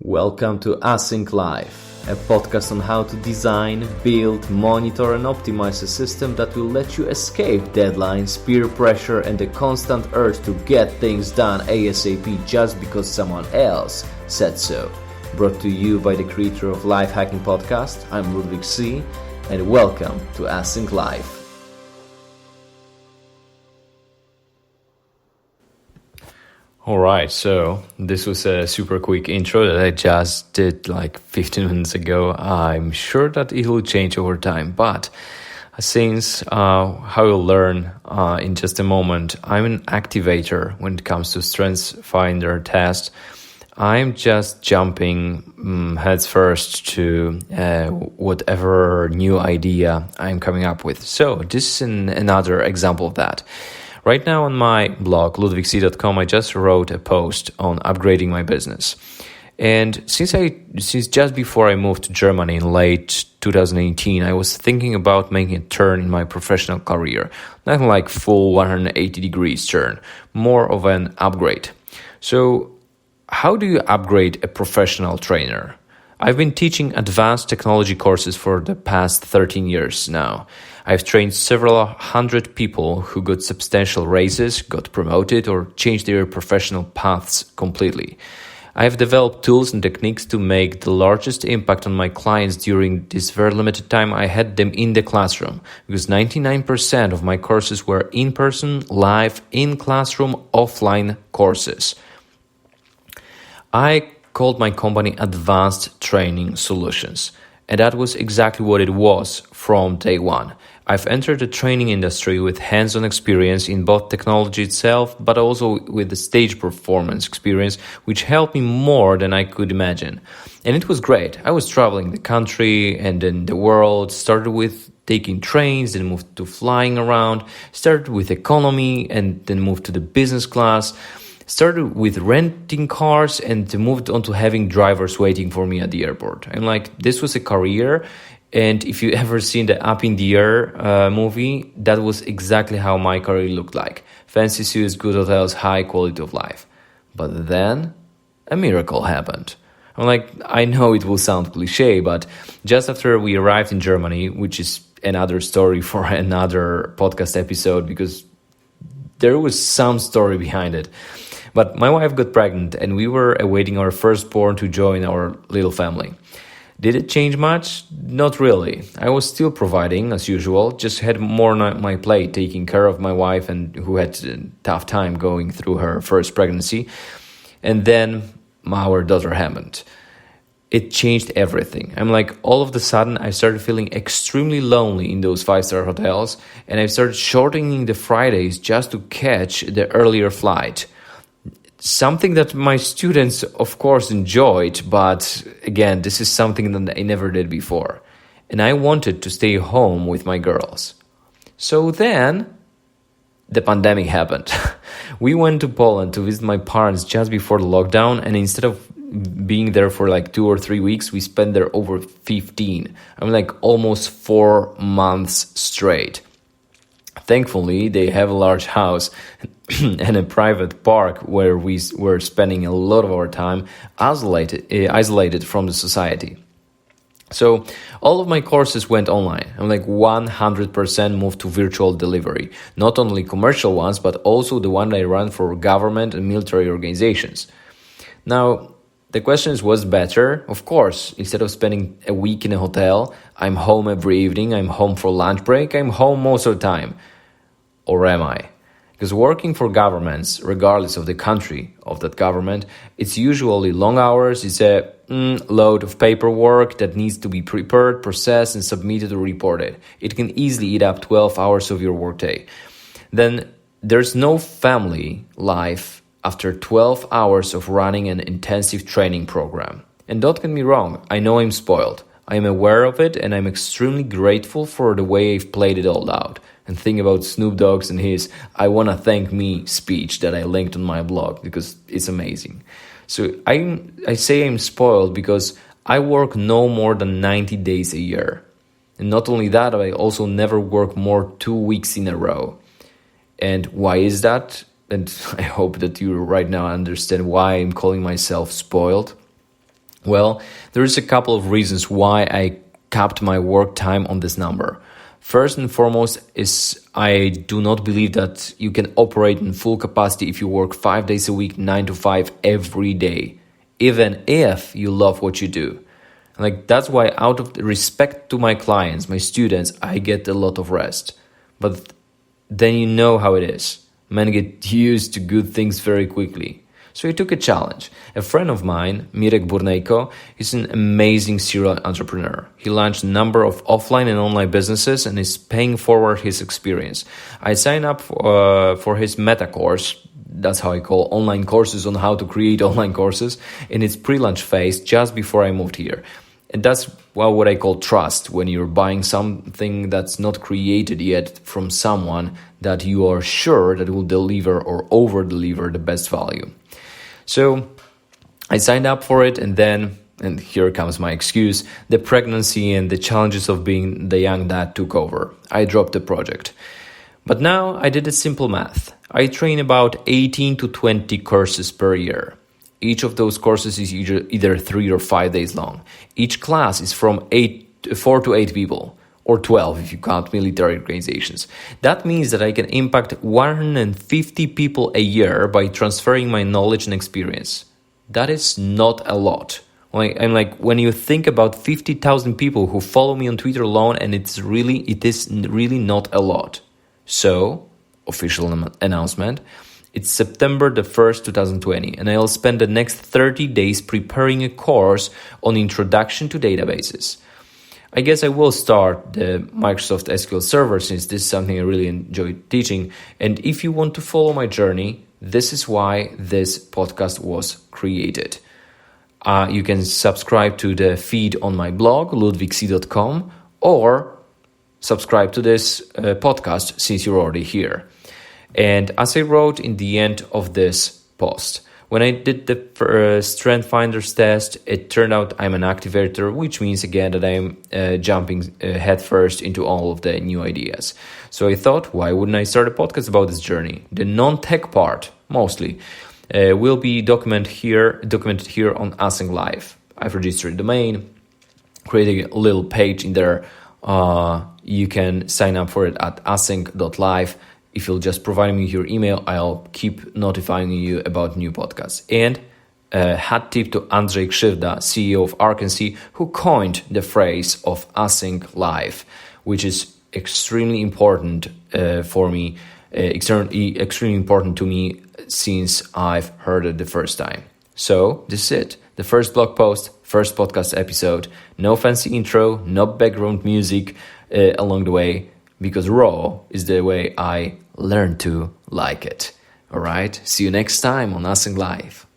Welcome to Async.Life, a podcast on how to design, build, monitor and optimize a system that will let you escape deadlines, peer pressure and the constant urge to get things done ASAP just because someone else said so. Brought to you by the creator of Life Hacking Podcast, I'm Ludwig C, and welcome to Async.Life. Alright, so this was a super quick intro that I just did like 15 minutes ago. I'm sure that it will change over time, but since how you'll learn in just a moment, I'm an activator when it comes to Strengths Finder test. I'm just jumping heads first to whatever new idea I'm coming up with. So this is another example of that. Right now on my blog, ludwigc.com, I just wrote a post on upgrading my business. And since just before I moved to Germany in late 2018, I was thinking about making a turn in my professional career. Not like full 180 degrees turn, more of an upgrade. So how do you upgrade a professional trainer? I've been teaching advanced technology courses for the past 13 years now. I've trained several hundred people who got substantial raises, got promoted, or changed their professional paths completely. I have developed tools and techniques to make the largest impact on my clients during this very limited time I had them in the classroom, because 99% of my courses were in-person, live, in-classroom, offline courses. I called my company Advanced Training Solutions, and that was exactly what it was from day one. I've entered the training industry with hands-on experience in both technology itself, but also with the stage performance experience, which helped me more than I could imagine. And it was great. I was traveling the country and then the world, started with taking trains, then moved to flying around, started with economy and then moved to the business class, started with renting cars and moved on to having drivers waiting for me at the airport. I'm like, this was a career. And if you ever seen the Up in the Air movie, that was exactly how my career looked like. Fancy suits, good hotels, high quality of life. But then a miracle happened. I'm like, I know it will sound cliche, but just after we arrived in Germany, which is another story for another podcast episode, because there was some story behind it. But my wife got pregnant and we were awaiting our firstborn to join our little family. Did it change much? Not really. I was still providing as usual, just had more on my plate taking care of my wife and who had a tough time going through her first pregnancy. And then our daughter happened. It changed everything. I'm like, all of a sudden I started feeling extremely lonely in those 5-star hotels and I started shortening the Fridays just to catch the earlier flight. Something that my students, of course, enjoyed, but again, this is something that I never did before. And I wanted to stay home with my girls. So then, the pandemic happened. We went to Poland to visit my parents just before the lockdown, and instead of being there for like 2 or 3 weeks, we spent there over 15. I'm like almost 4 months straight. Thankfully, they have a large house and a private park where we were spending a lot of our time isolated from the society. So all of my courses went online. I'm like 100% moved to virtual delivery. Not only commercial ones, but also the one I run for government and military organizations. Now, the question is, what's better? Of course, instead of spending a week in a hotel, I'm home every evening, I'm home for lunch break, I'm home most of the time. Or am I? Because working for governments, regardless of the country of that government, it's usually long hours, it's a load of paperwork that needs to be prepared, processed, and submitted or reported. It can easily eat up 12 hours of your workday. Then there's no family life after 12 hours of running an intensive training program. And don't get me wrong, I know I'm spoiled. I'm aware of it and I'm extremely grateful for the way I've played it all out. And think about Snoop Dogg's and his "I wanna thank me" speech that I linked on my blog because it's amazing. So I say I'm spoiled because I work no more than 90 days a year. And not only that, I also never work more 2 weeks in a row. And why is that? And I hope that you right now understand why I'm calling myself spoiled. Well, there is a couple of reasons why I capped my work time on this number. First and foremost is I do not believe that you can operate in full capacity if you work 5 days a week, 9 to 5 every day, even if you love what you do. That's why, out of respect to my clients, my students, I get a lot of rest. But then you know how it is. Men get used to good things very quickly. So I took a challenge. A friend of mine, Mirek Burnejko, is an amazing serial entrepreneur. He launched a number of offline and online businesses and is paying forward his experience. I signed up for his meta course. That's how I call online courses on how to create online courses in its pre-launch phase just before I moved here. And that's what I call trust, when you're buying something that's not created yet from someone that you are sure that will deliver or over-deliver the best value. So I signed up for it, and here comes my excuse, the pregnancy and the challenges of being the young dad took over. I dropped the project. But now I did a simple math. I train about 18 to 20 courses per year. Each of those courses is either 3 or 5 days long. Each class is from 4 to 8 people, or 12 if you count military organizations. That means that I can impact 150 people a year by transferring my knowledge and experience. That is not a lot. When you think about 50,000 people who follow me on Twitter alone, and it is really not a lot. So, official announcement, it's September the 1st, 2020, and I'll spend the next 30 days preparing a course on introduction to databases. I guess I will start the Microsoft SQL Server, since this is something I really enjoy teaching. And if you want to follow my journey, this is why this podcast was created. You can subscribe to the feed on my blog, ludwigc.com, or subscribe to this podcast since you're already here. And as I wrote in the end of this post, when I did the Strength Finders test, it turned out I'm an activator, which means again that I'm jumping headfirst into all of the new ideas. So I thought, why wouldn't I start a podcast about this journey? The non-tech part, mostly, will be documented here on Async.Life. I've registered a domain, created a little page in there. You can sign up for it at Async.Life. If you'll just provide me your email, I'll keep notifying you about new podcasts. And hat tip to Andrzej Krzywda, CEO of Arkansas, who coined the phrase of Async.Life, which is extremely important for me, extremely important to me since I've heard it the first time. So this is it. The first blog post, first podcast episode. No fancy intro, no background music along the way, because raw is the way I learned to like it. All right, see you next time on Async.Life.